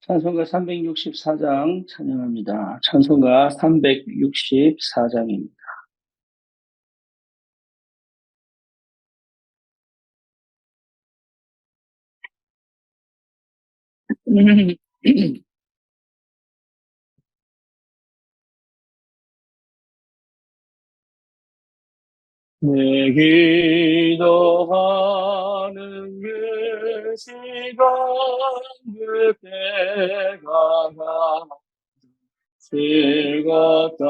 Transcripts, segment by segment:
찬송가 364장 찬양합니다. 찬송가 364장입니다. 내 기도하는 그 시간 그때가 즐겁다.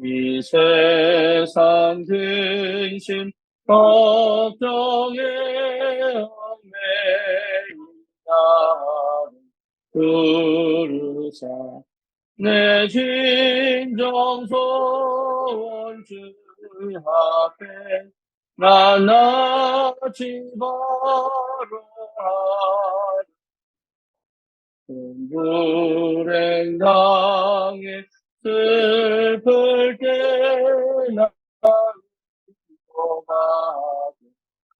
이 세상 근심 걱정에 얽매이다 부르자 내 진정 소원 주 앞에 나나지 바로 불행 당해 슬플 때나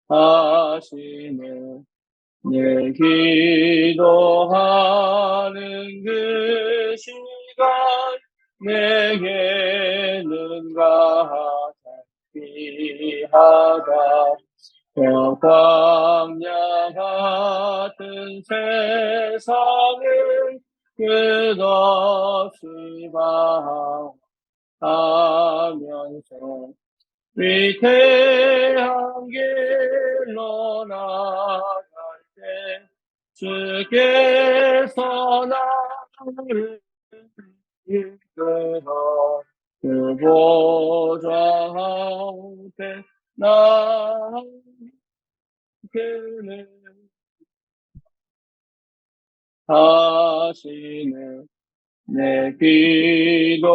하시네 내 기도하는 그 시간 내게는 가장 귀하다 저 광야 같은 세상을 끝없이 바라면서 위태한 길로 나갈 때 주께서 나를 이끌어 그 보좌 앞에 나그는 하시네 내 기도하는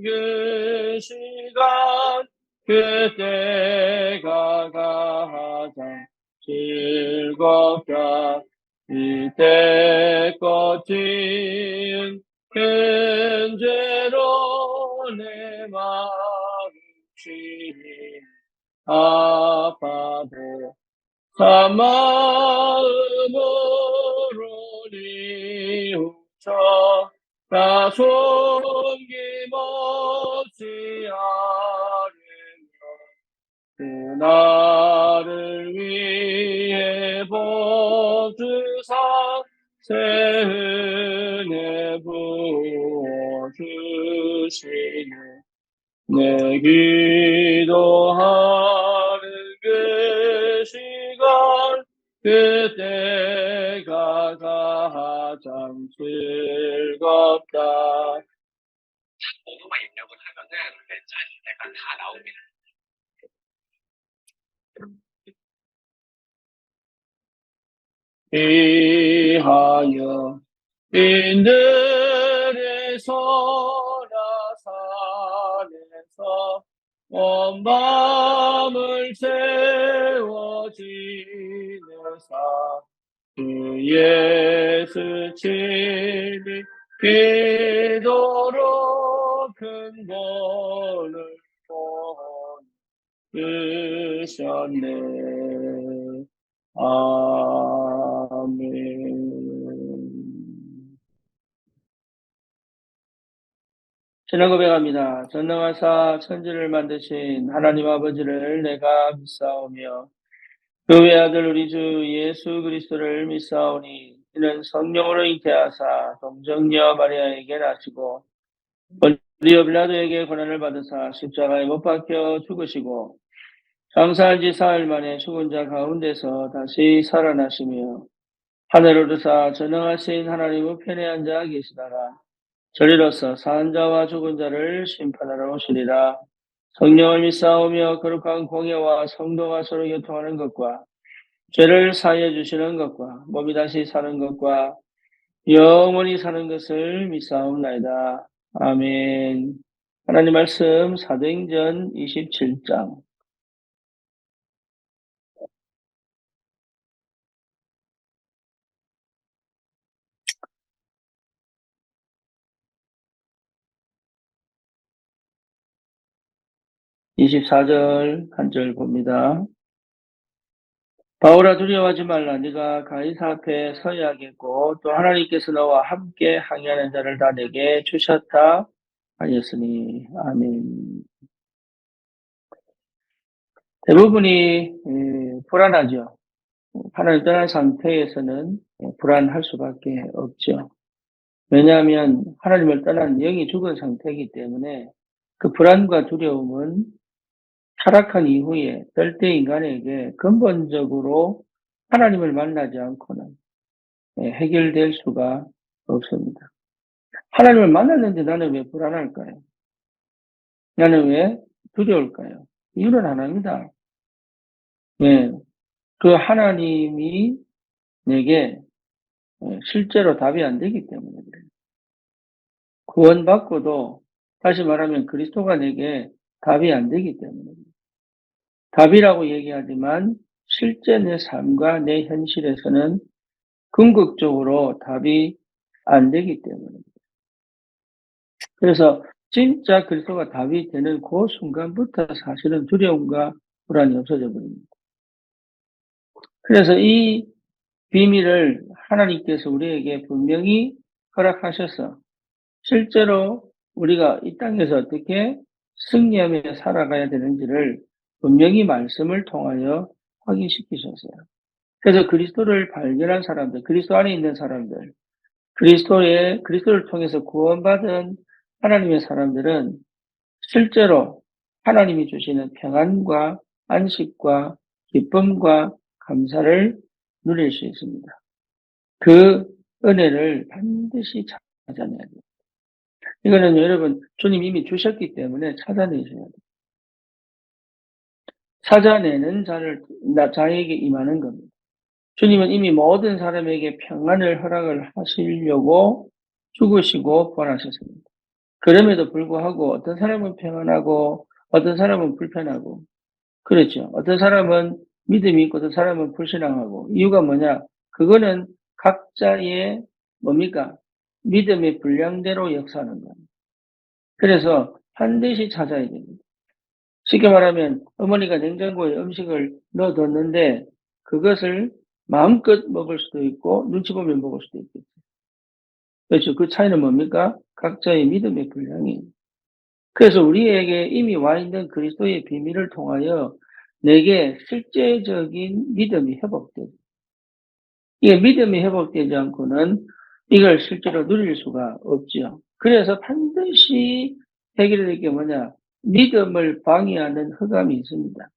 그 시간 그때가 가장 즐겁다 이때껏 지은 큰 죄로 내 마음이 아파도 한 마음으로 뉘우쳐 나 숨김없이 아뢰며 그날을 위해 보주사 새 은혜 부어주시네 내 기도하는 그 시간 그때가 가장 즐겁다. 공부만 입력을 하면은 약간 다 나옵니다. 이하여 인들의 소라산에서 온 밤을 채워 지내사 그 예수 친히 기도로 큰 벌을 주셨네. 아멘. 신앙 고백합니다. 전능하사 천지를 만드신 하나님 아버지를 내가 믿사오며 그 외아들 우리 주 예수 그리스도를 믿사오니 이는 성령으로 잉태하사 동정녀 마리아에게 나시고 본디오 빌라도에게 고난을 받으사 십자가에 못 박혀 죽으시고 장사한 지 사흘 만에 죽은 자 가운데서 다시 살아나시며 하늘을 오르사 전능하신 하나님 우편에 앉아 계시다가 저리로서 사한 자와 죽은 자를 심판하러 오시리라. 성령을 믿사오며 거룩한 공예와 성도가 서로 교통하는 것과 죄를 사하여 주시는 것과 몸이 다시 사는 것과 영원히 사는 것을 믿사옵나이다. 아멘. 하나님 말씀 사도행전 27장 24절 한 절 봅니다. 바울아 두려워하지 말라. 네가 가이사 앞에 서야겠고 또 하나님께서 너와 함께 항의하는 자를 다 내게 주셨다 하였으니. 아멘. 대부분이 불안하죠. 하나님 떠난 상태에서는 불안할 수밖에 없죠. 왜냐하면 하나님을 떠난 영이 죽은 상태이기 때문에 그 불안과 두려움은 타락한 이후에 절대 인간에게 근본적으로 하나님을 만나지 않고는 해결될 수가 없습니다. 하나님을 만났는데 나는 왜 불안할까요? 나는 왜 두려울까요? 이유는 하나입니다. 예, 그 하나님이 내게 실제로 답이 안 되기 때문에 그래요. 구원받고도 다시 말하면 그리스도가 내게 답이 안 되기 때문에 답이라고 얘기하지만 실제 내 삶과 내 현실에서는 궁극적으로 답이 안 되기 때문에 그래서 진짜 그리스도가 답이 되는 그 순간부터 사실은 두려움과 불안이 없어져 버립니다. 그래서 이 비밀을 하나님께서 우리에게 분명히 허락하셔서 실제로 우리가 이 땅에서 어떻게 승리하며 살아가야 되는지를 분명히 말씀을 통하여 확인시키셨어요. 그래서 그리스도를 발견한 사람들, 그리스도 안에 있는 사람들, 그리스도를 통해서 구원받은 하나님의 사람들은 실제로 하나님이 주시는 평안과 안식과 기쁨과 감사를 누릴 수 있습니다. 그 은혜를 반드시 찾아내야 돼요. 이거는 여러분 주님 이미 주셨기 때문에 찾아내셔야 돼요. 찾아내는 자에게 임하는 겁니다. 주님은 이미 모든 사람에게 평안을 허락을 하시려고 죽으시고 부활하셨습니다. 그럼에도 불구하고 어떤 사람은 평안하고 어떤 사람은 불편하고 그렇죠. 어떤 사람은 믿음이 있고 어떤 사람은 불신앙하고 이유가 뭐냐? 그거는 각자의 뭡니까? 믿음의 분량대로 역사하는 거예요. 그래서 반드시 찾아야 됩니다. 쉽게 말하면 어머니가 냉장고에 음식을 넣어뒀는데 그것을 마음껏 먹을 수도 있고 눈치 보면 먹을 수도 있겠죠. 그렇죠. 그 차이는 뭡니까? 각자의 믿음의 분량이에요. 그래서 우리에게 이미 와 있는 그리스도의 비밀을 통하여 내게 실제적인 믿음이 회복되죠. 이게 믿음이 회복되지 않고는 이걸 실제로 누릴 수가 없지요. 그래서 반드시 해결해야 될 게 뭐냐? 믿음을 방해하는 흑암이 있습니다.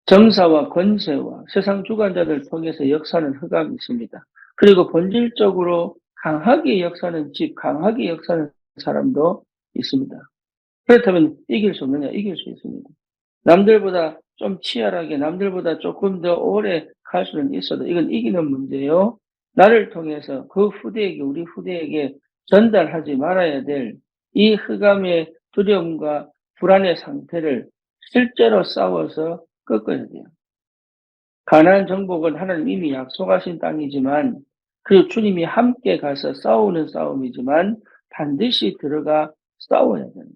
정사와 권세와 세상 주관자들을 통해서 역사하는 흑암이 있습니다. 그리고 본질적으로 강하게 역사하는 집, 강하게 역사하는 사람도 있습니다. 그렇다면 이길 수 없느냐? 이길 수 있습니다. 남들보다 좀 치열하게, 남들보다 조금 더 오래 갈 수는 있어도 이건 이기는 문제요. 나를 통해서 그 후대에게, 우리 후대에게 전달하지 말아야 될 이 흑암의 두려움과 불안의 상태를 실제로 싸워서 꺾어야 돼요. 가나안 정복은 하나님 이미 약속하신 땅이지만 그 주님이 함께 가서 싸우는 싸움이지만 반드시 들어가 싸워야 되는 거예요.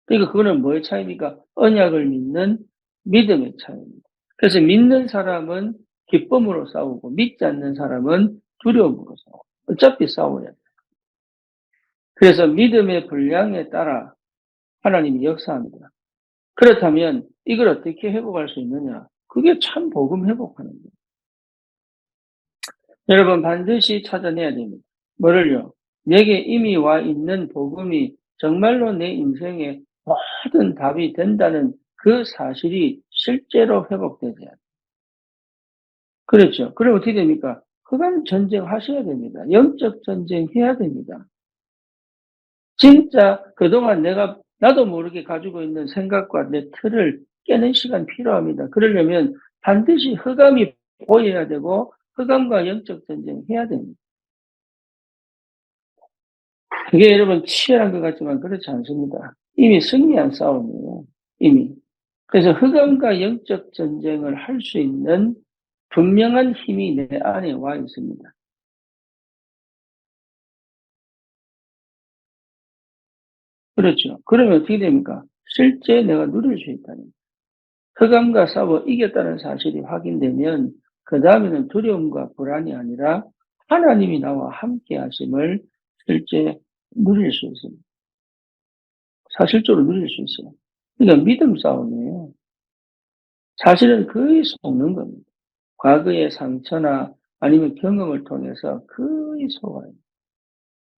그러니까 그거는 뭐의 차이입니까? 언약을 믿는 믿음의 차이입니다. 그래서 믿는 사람은 기쁨으로 싸우고 믿지 않는 사람은 두려움으로 싸우고 어차피 싸워야 돼요. 그래서 믿음의 분량에 따라 하나님이 역사합니다. 그렇다면 이걸 어떻게 회복할 수 있느냐? 그게 참 복음 회복하는 거예요. 여러분 반드시 찾아내야 됩니다. 뭐를요? 내게 이미 와 있는 복음이 정말로 내 인생의 모든 답이 된다는 그 사실이 실제로 회복되어야 돼요. 그렇죠. 그럼 어떻게 됩니까? 그간 전쟁하셔야 됩니다. 영적 전쟁 해야 됩니다. 진짜 그동안 나도 모르게 가지고 있는 생각과 내 틀을 깨는 시간 필요합니다. 그러려면 반드시 흑암이 보여야 되고 흑암과 영적 전쟁 해야 됩니다. 그게 여러분 치열한 것 같지만 그렇지 않습니다. 이미 승리한 싸움이에요. 이미. 그래서 흑암과 영적 전쟁을 할 수 있는 분명한 힘이 내 안에 와 있습니다. 그렇죠. 그러면 어떻게 됩니까? 실제 내가 누릴 수 있다는 거예요. 흑암과 싸워 이겼다는 사실이 확인되면 그 다음에는 두려움과 불안이 아니라 하나님이 나와 함께 하심을 실제 누릴 수 있습니다. 사실적으로 누릴 수 있어요. 그러니까 믿음 싸움이에요. 사실은 거의 속는 겁니다. 과거의 상처나 아니면 경험을 통해서 거의 속아요.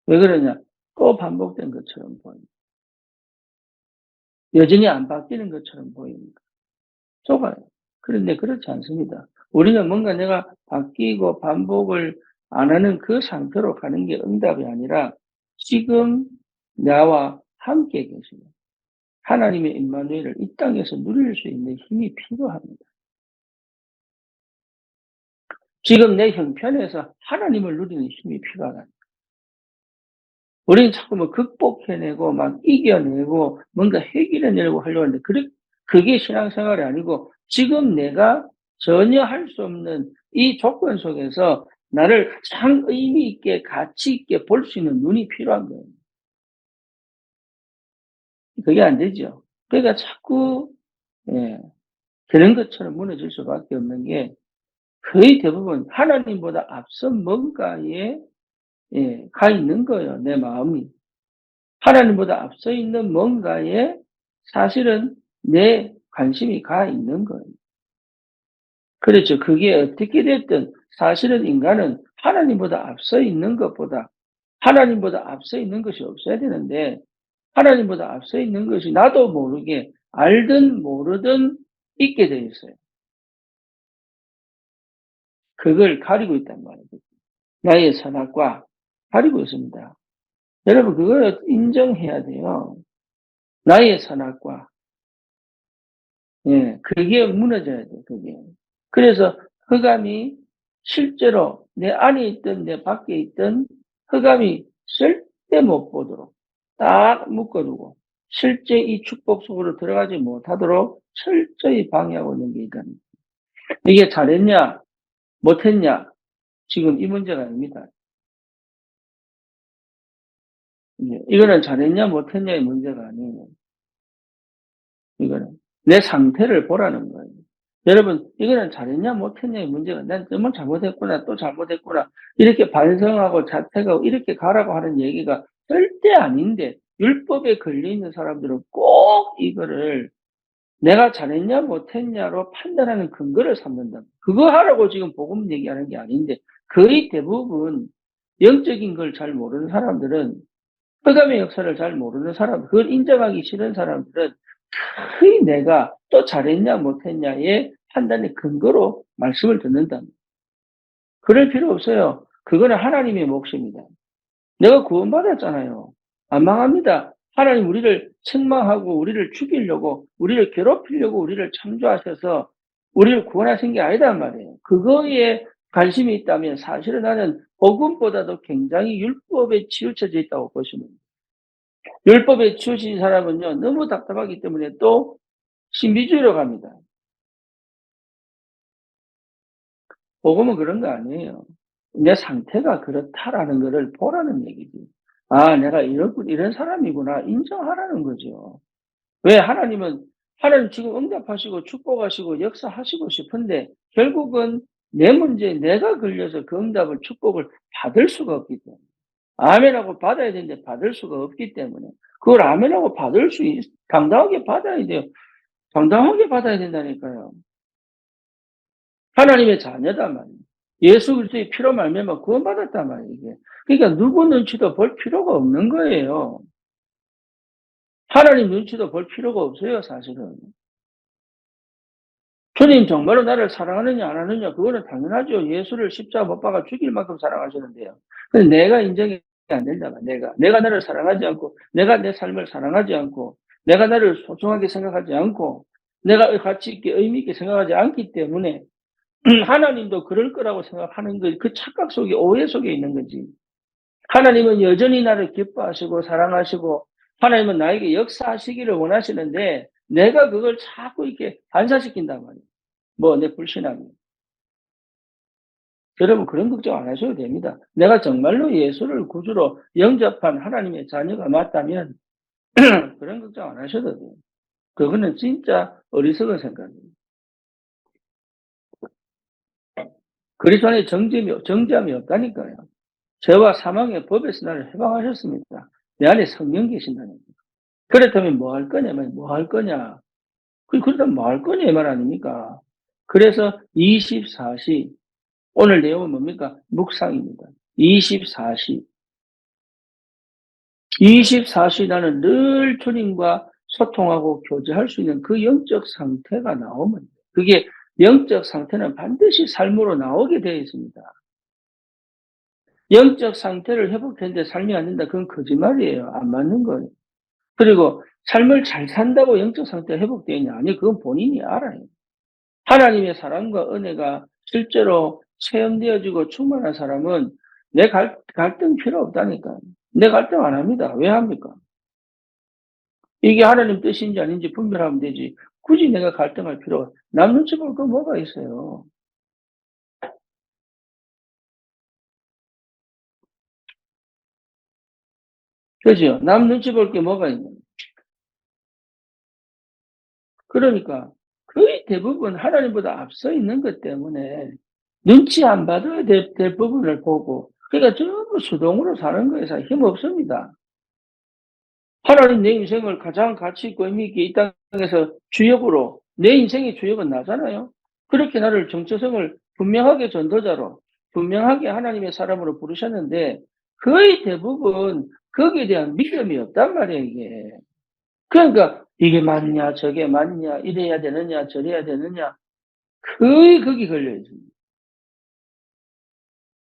왜 그러냐? 또 반복된 것처럼 보입니다. 여전히 안 바뀌는 것처럼 보입니다. 속아요. 그런데 그렇지 않습니다. 우리는 뭔가 내가 바뀌고 반복을 안 하는 그 상태로 가는 게 응답이 아니라 지금 나와 함께 계시는 하나님의 임마누엘을 이 땅에서 누릴 수 있는 힘이 필요합니다. 지금 내 형편에서 하나님을 누리는 힘이 필요하다. 우리는 자꾸 뭐 극복해내고 막 이겨내고 뭔가 해결해내려고 하려고 하는데 그게 신앙생활이 아니고 지금 내가 전혀 할 수 없는 이 조건 속에서 나를 가장 의미 있게 가치 있게 볼 수 있는 눈이 필요한 거예요. 그게 안 되죠. 그러니까 자꾸 예, 그런 것처럼 무너질 수밖에 없는 게 거의 대부분 하나님보다 앞선 뭔가에 가 있는 거예요. 내 마음이. 하나님보다 앞서 있는 뭔가에 사실은 내 관심이 가 있는 거예요. 그렇죠. 그게 어떻게 됐든 사실은 인간은 하나님보다 앞서 있는 것보다 하나님보다 앞서 있는 것이 없어야 되는데 하나님보다 앞서 있는 것이 나도 모르게 알든 모르든 있게 되어 있어요. 그걸 가리고 있단 말이에요. 나의 선악과 가리고 있습니다. 여러분 그걸 인정해야 돼요. 나의 선악과 그게 무너져야 돼, 그게. 그래서 흑암이 실제로 내 안에 있든 내 밖에 있든 흑암이 절대 못 보도록 딱 묶어두고 실제 이 축복 속으로 들어가지 못하도록 철저히 방해하고 있는 게 있다는 거예요. 이게 잘했냐, 못했냐, 지금 이 문제가 아닙니다. 이거는 잘했냐, 못했냐의 문제가 아니에요. 이거는 내 상태를 보라는 거예요. 여러분, 이거는 잘했냐, 못했냐의 문제가 난 정말 잘못했구나, 또 잘못했구나, 이렇게 반성하고 자책하고 이렇게 가라고 하는 얘기가 절대 아닌데, 율법에 걸려있는 사람들은 꼭 이거를 내가 잘했냐, 못했냐로 판단하는 근거를 삼는다. 그거 하라고 지금 복음 얘기하는 게 아닌데, 거의 대부분 영적인 걸 잘 모르는 사람들은, 흑암의 역사를 잘 모르는 사람, 그걸 인정하기 싫은 사람들은 거의 내가 또 잘했냐 못했냐의 판단의 근거로 말씀을 듣는다. 그럴 필요 없어요. 그거는 하나님의 몫입니다. 내가 구원받았잖아요. 안 망합니다. 하나님 우리를 책망하고 우리를 죽이려고 우리를 괴롭히려고 우리를 창조하셔서 우리를 구원하신 게 아니단 말이에요. 그거에 관심이 있다면 사실은 나는 복음보다도 굉장히 율법에 치우쳐져 있다고 보시면 돼요. 율법에 치우친 사람은요 너무 답답하기 때문에 또 신비주의로 갑니다. 복음은 그런 거 아니에요. 내 상태가 그렇다라는 거를 보라는 얘기지. 아, 내가 이런 사람이구나. 인정하라는 거죠. 왜 하나님 지금 응답하시고 축복하시고 역사하시고 싶은데 결국은 내 문제에 내가 걸려서 그 응답을 축복을 받을 수가 없기 때문에. 아멘하고 받아야 되는데 받을 수가 없기 때문에. 그걸 아멘하고 당당하게 받아야 돼요. 당당하게 받아야 된다니까요. 하나님의 자녀단 말이에요. 예수 그리스도의 피로 말미암아 구원받았단 말이에요. 이게. 그러니까 누구 눈치도 볼 필요가 없는 거예요. 하나님 눈치도 볼 필요가 없어요, 사실은. 주님 정말로 나를 사랑하느냐 안 하느냐 그거는 당연하죠. 예수를 십자가 못 박아 죽일 만큼 사랑하시는데요. 근데 내가 인정이 안 된다. 내가 나를 사랑하지 않고 내가 내 삶을 사랑하지 않고 내가 나를 소중하게 생각하지 않고 내가 가치 있게 의미 있게 생각하지 않기 때문에 하나님도 그럴 거라고 생각하는 거, 그 착각 속에, 오해 속에 있는 거지. 하나님은 여전히 나를 기뻐하시고, 사랑하시고, 하나님은 나에게 역사하시기를 원하시는데, 내가 그걸 자꾸 이렇게 반사시킨단 말이에요. 내 불신함이. 여러분, 그런 걱정 안 하셔도 됩니다. 내가 정말로 예수를 구주로 영접한 하나님의 자녀가 맞다면, 그런 걱정 안 하셔도 돼요. 그거는 진짜 어리석은 생각입니다. 그리스도 안에 정죄함이 없다니까요. 죄와 사망의 법에서 나를 해방하셨습니다. 내 안에 성령 계신다는 거예요. 그렇다면 뭐 할 거냐면 뭐 할 거냐. 그렇다면 뭐 할 거냐 이 말 아닙니까? 그래서 24시 오늘 내용은 뭡니까? 묵상입니다. 24시 24시 나는 늘 주님과 소통하고 교제할 수 있는 그 영적 상태가 나오면 그게 영적 상태는 반드시 삶으로 나오게 되어 있습니다. 영적 상태를 회복했는데 삶이 안 된다. 그건 거짓말이에요. 안 맞는 거예요. 그리고 삶을 잘 산다고 영적 상태가 회복되느냐? 아니, 그건 본인이 알아요. 하나님의 사랑과 은혜가 실제로 체험되어지고 충만한 사람은 내 갈등 필요 없다니까요. 내 갈등 안 합니다. 왜 합니까? 이게 하나님 뜻인지 아닌지 분별하면 되지. 굳이 내가 갈등할 필요가, 남 눈치 볼 거 뭐가 있어요. 그죠? 남 눈치 볼 게 뭐가 있냐. 그러니까 거의 대부분 하나님보다 앞서 있는 것 때문에 눈치 안 받아야 될 부분을 보고, 그러니까 전부 수동으로 사는 거에서 힘 없습니다. 하나님 내 인생을 가장 가치 있고 의미 있게 이 땅에서 주역으로, 내 인생의 주역은 나잖아요. 그렇게 나를 정체성을 분명하게 전도자로, 분명하게 하나님의 사람으로 부르셨는데 거의 대부분 거기에 대한 믿음이 없단 말이에요, 이게. 그러니까 이게 맞냐, 저게 맞냐, 이래야 되느냐, 저래야 되느냐, 거의 거기 걸려 있습니다.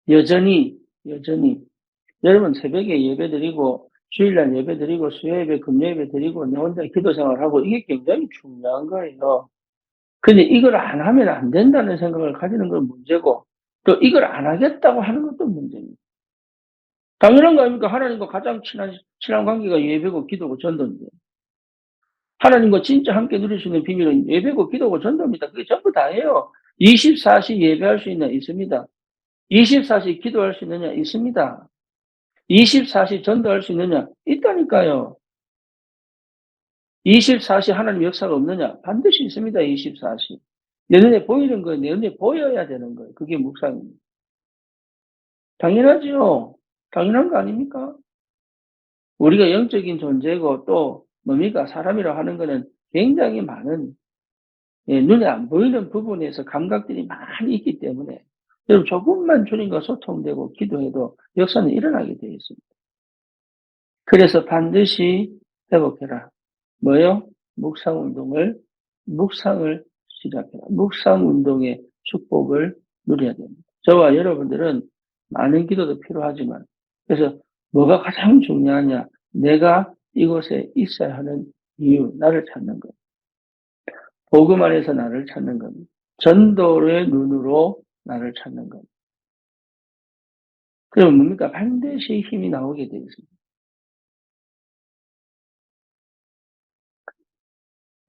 여전히 여러분 새벽에 예배드리고 주일날 예배드리고 수요예배, 금요예배드리고 내 혼자 기도 생활하고 이게 굉장히 중요한 거예요. 근데 이걸 안 하면 안 된다는 생각을 가지는 건 문제고 또 이걸 안 하겠다고 하는 것도 문제입니다. 당연한 거 아닙니까? 하나님과 가장 친한 관계가 예배고 기도고 전도인데 하나님과 진짜 함께 누릴 수 있는 비밀은 예배고 기도고 전도입니다. 그게 전부 다예요. 24시 예배할 수 있느냐? 있습니다. 24시 기도할 수 있느냐? 있습니다. 24시 전도할 수 있느냐? 있다니까요. 24시 하나님 역사가 없느냐? 반드시 있습니다. 24시. 내 눈에 보이는 거예요. 내 눈에 보여야 되는 거예요. 그게 묵상입니다. 당연하지요. 당연한 거 아닙니까? 우리가 영적인 존재고 또 뭡니까? 사람이라고 하는 거는 굉장히 많은 눈에 안 보이는 부분에서 감각들이 많이 있기 때문에 여러분 조금만 주님과 소통되고 기도해도 역사는 일어나게 되어 있습니다. 그래서 반드시 회복해라. 뭐요? 묵상을 시작해라. 묵상 운동의 축복을 누려야 됩니다. 저와 여러분들은 많은 기도도 필요하지만, 그래서 뭐가 가장 중요하냐? 내가 이곳에 있어야 하는 이유, 나를 찾는 것. 복음 안에서 나를 찾는 겁니다. 전도의 눈으로 나를 찾는 겁니다. 그러면 뭡니까? 반드시 힘이 나오게 되어 있습니다.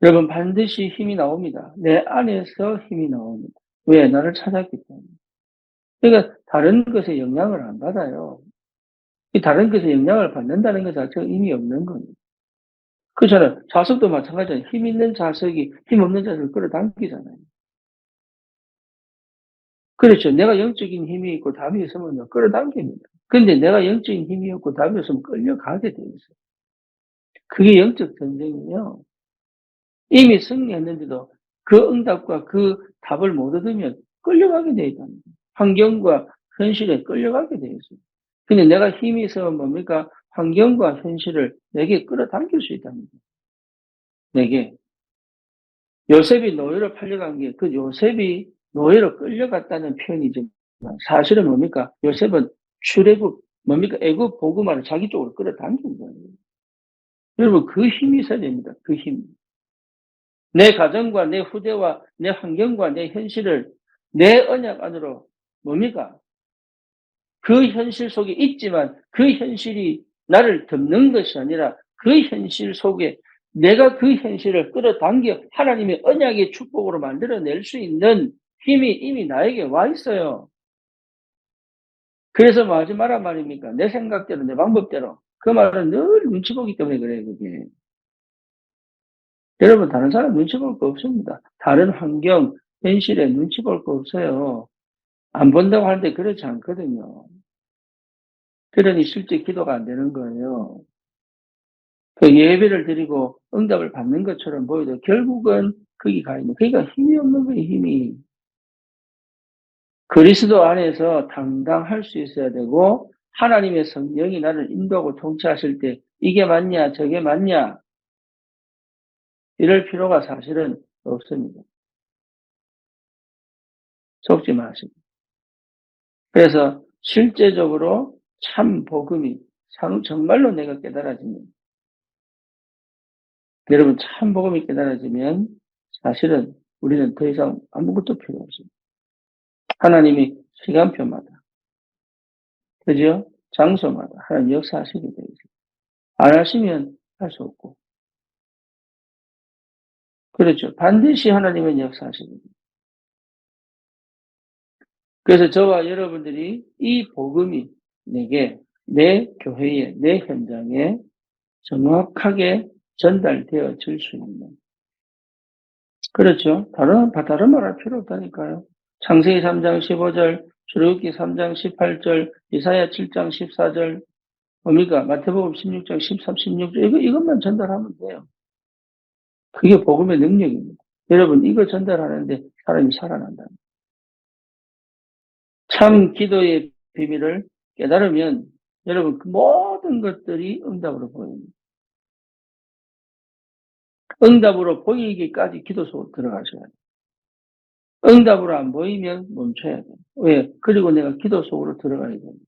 여러분, 반드시 힘이 나옵니다. 내 안에서 힘이 나옵니다. 왜? 나를 찾았기 때문에. 그러니까 다른 것에 영향을 안 받아요. 이 다른 것에 영향을 받는다는 것 자체가 의미 없는 겁니다. 그렇잖아요. 자석도 마찬가지잖아요. 힘 있는 자석이 힘 없는 자석을 끌어당기잖아요. 그렇죠. 내가 영적인 힘이 있고 답이 있으면 끌어당깁니다. 근데 내가 영적인 힘이 없고 답이 없으면 끌려가게 돼 있어요. 그게 영적 전쟁이에요. 이미 승리했는데도 그 응답과 그 답을 못 얻으면 끌려가게 돼 있다는 거예요. 환경과 현실에 끌려가게 돼 있어요. 근데 내가 힘이 있으면 뭡니까? 환경과 현실을 내게 끌어당길 수 있다는 거예요. 내게. 요셉이 노예로 팔려간 게 그 요셉이 노예로 끌려갔다는 표현이지만 사실은 뭡니까? 요셉은 출애굽 뭡니까? 애굽 복음화를 자기 쪽으로 끌어당긴 거예요. 여러분 그 힘이 있어야 됩니다. 그 힘. 내 가정과 내 후대와 내 환경과 내 현실을 내 언약 안으로 뭡니까? 그 현실 속에 있지만 그 현실이 나를 덮는 것이 아니라 그 현실 속에 내가 그 현실을 끌어당겨 하나님의 언약의 축복으로 만들어낼 수 있는 힘이 이미 나에게 와 있어요. 그래서 뭐 하지 마라 말입니까? 내 생각대로, 내 방법대로. 그 말은 늘 눈치 보기 때문에 그래요, 그게. 여러분, 다른 사람 눈치 볼 거 없습니다. 다른 환경, 현실에 눈치 볼 거 없어요. 안 본다고 하는데 그렇지 않거든요. 그러니 실제 기도가 안 되는 거예요. 그 예배를 드리고 응답을 받는 것처럼 보여도 결국은 거기 가 있는, 그러니까 힘이 없는 거예요, 힘이. 그리스도 안에서 당당할 수 있어야 되고, 하나님의 성령이 나를 인도하고 통치하실 때 이게 맞냐, 저게 맞냐, 이럴 필요가 사실은 없습니다. 속지 마시고. 그래서 실제적으로 참 복음이 정말로 내가 깨달아지면, 여러분 참 복음이 깨달아지면 사실은 우리는 더 이상 아무것도 필요 없습니다. 하나님이 시간표마다, 그죠? 장소마다 하나님 역사하시게 되어 있습니다. 안 하시면 할 수 없고. 그렇죠. 반드시 하나님은 역사하십니다. 그래서 저와 여러분들이 이 복음이 내게, 내 교회에, 내 현장에 정확하게 전달되어 질 수 있는. 그렇죠. 다른 말 할 필요 없다니까요. 창세기 3장 15절, 출애굽기 3장 18절, 이사야 7장 14절, 뭡니까? 마태복음 16장 13, 16절, 이것만 전달하면 돼요. 그게 복음의 능력입니다. 여러분, 이거 전달하는데 사람이 살아난다. 참 기도의 비밀을 깨달으면 여러분 그 모든 것들이 응답으로 보입니다. 응답으로 보이기까지 기도 속으로 들어가셔야 돼요. 응답으로 안 보이면 멈춰야 돼요. 왜? 그리고 내가 기도 속으로 들어가야 됩니다.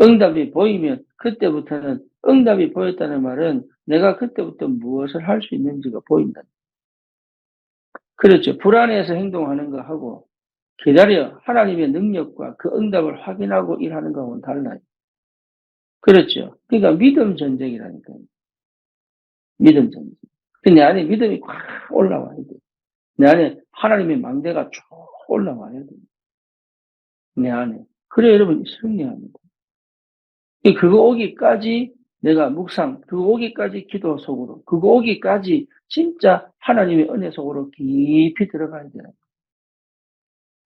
응답이 보이면 그때부터는, 응답이 보였다는 말은 내가 그때부터 무엇을 할 수 있는지가 보인다. 그렇죠. 불안해서 행동하는 거하고 기다려 하나님의 능력과 그 응답을 확인하고 일하는 거하고는 달라요. 그렇죠. 그러니까 믿음 전쟁이라니까요. 믿음 전쟁. 내 안에 믿음이 확 올라와야 돼. 내 안에 하나님의 망대가 쭉 올라와야 돼. 내 안에. 그래 여러분 승리합니다. 그거 오기까지 내가 묵상, 그거 오기까지 기도 속으로, 그거 오기까지 진짜 하나님의 은혜 속으로 깊이 들어가야 돼요.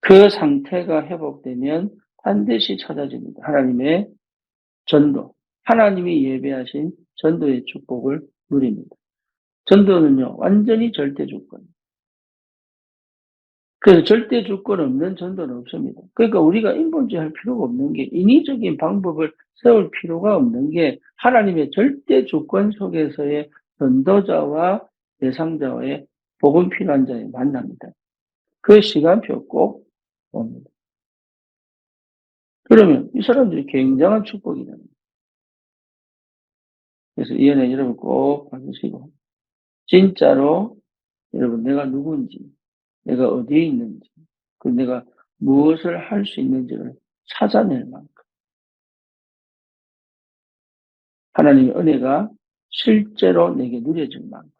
그 상태가 회복되면 반드시 찾아집니다. 하나님의 전도, 하나님이 예배하신 전도의 축복을 누립니다. 전도는요, 완전히 절대 주권. 그래서 절대 주권 없는 전도는 없습니다. 그러니까 우리가 인본주의 필요가 없는 게, 인위적인 방법을 세울 필요가 없는 게 하나님의 절대 주권 속에서의 전도자와 대상자와의 복음 필요한 자의 만납니다. 그 시간표 꼭 옵니다. 그러면 이 사람들이 굉장한 축복이랍니다. 그래서 이 은혜 여러분 꼭 받으시고, 진짜로 여러분 내가 누구인지, 내가 어디에 있는지, 그 내가 무엇을 할 수 있는지를 찾아낼 만큼 하나님의 은혜가 실제로 내게 누려질 만큼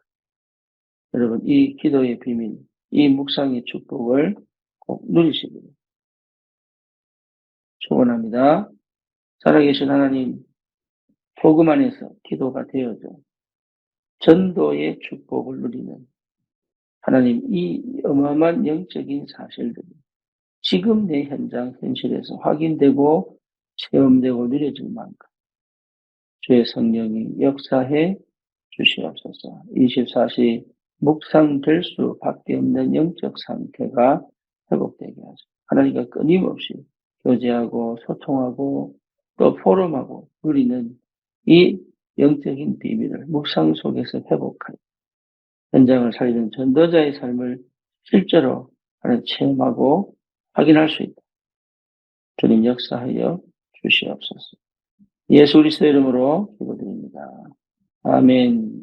여러분 이 기도의 비밀, 이 묵상의 축복을 꼭 누리시기를 축원합니다. 살아계신 하나님, 복음 안에서 기도가 되어져 전도의 축복을 누리는 하나님, 이 어마어마한 영적인 사실들이 지금 내 현장 현실에서 확인되고 체험되고 누려질 만큼 주의 성령이 역사해 주시옵소서. 24시 묵상될 수밖에 없는 영적 상태가 회복되게 하소서. 하나님과 끊임없이 교제하고 소통하고 또 포럼하고 누리는 이 영적인 비밀을 묵상 속에서 회복하여 현장을 살리는 전도자의 삶을 실제로 하는 체험하고 확인할 수 있다. 주님 역사하여 주시옵소서. 예수 그리스도 이름으로 기도드립니다. 아멘.